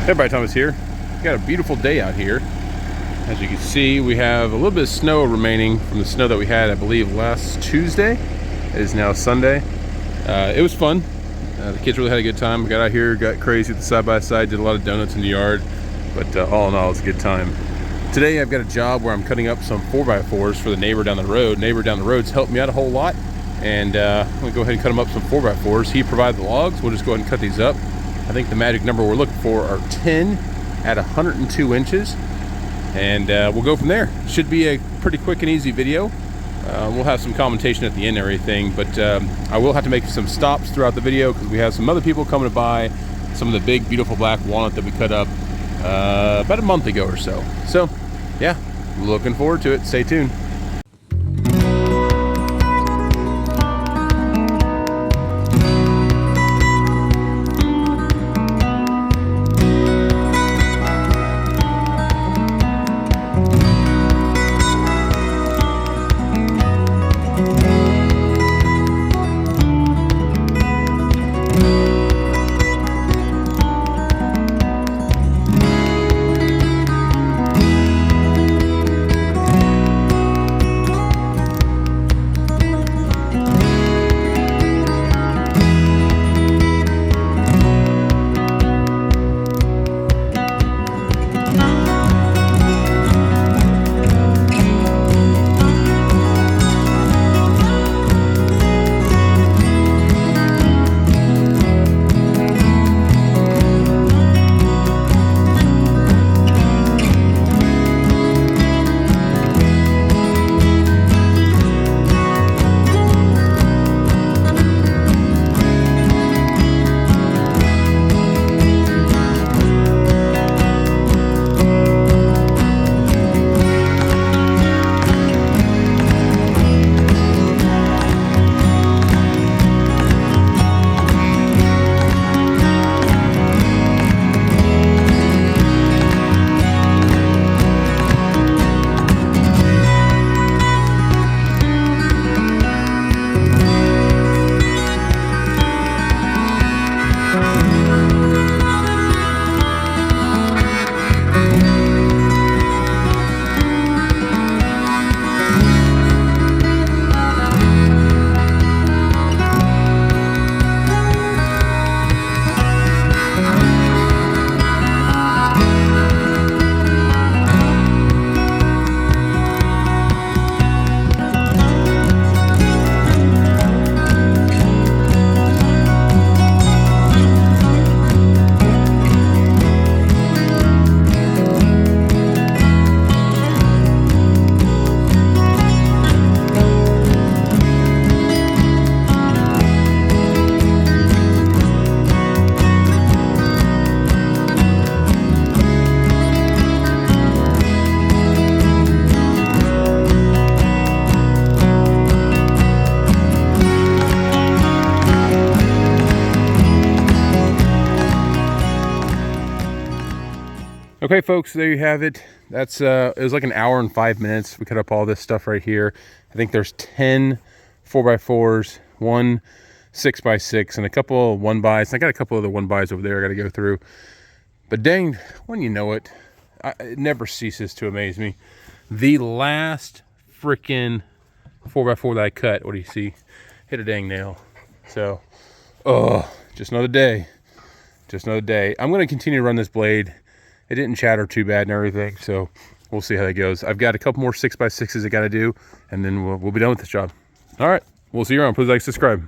Everybody, Thomas here. Got a beautiful day out here. As you can see, we have a little bit of snow remaining from the snow that we had, I believe, last Tuesday. It is now Sunday. It was fun. The kids really had a good time. We got out here, got crazy with the side-by-side, did a lot of donuts in the yard. But all in all, it's a good time. Today, I've got a job where I'm cutting up some 4x4s for the neighbor down the road. Neighbor down the road's helped me out a whole lot. And I'm going to go ahead and cut him up some 4x4s. He provided the logs. We'll just go ahead and cut these up. I think the magic number we're looking for are 10 at 102 inches. And we'll go from there. Should be a pretty quick and easy video. We'll have some commentation at the end and everything. But I will have to make some stops throughout the video because we have some other people coming to buy some of the big, beautiful black walnut that we cut up about a month ago or so. So, yeah, looking forward to it. Stay tuned. Okay, folks, there you have it. That's it was like an hour and 5 minutes. We cut up all this stuff right here. I think there's 10 4x4s, one 6x6, and a couple 1x. I got a couple other 1xs over there I got to go through. But dang, when you know it, it never ceases to amaze me. The last freaking 4x4 that I cut, what do you see? Hit a dang nail. So, just another day. Just another day. I'm going to continue to run this blade. It didn't chatter too bad and everything, so we'll see how that goes. I've got a couple more 6x6s I got to do, and then we'll be done with this job. All right, we'll see you around. Please like, subscribe.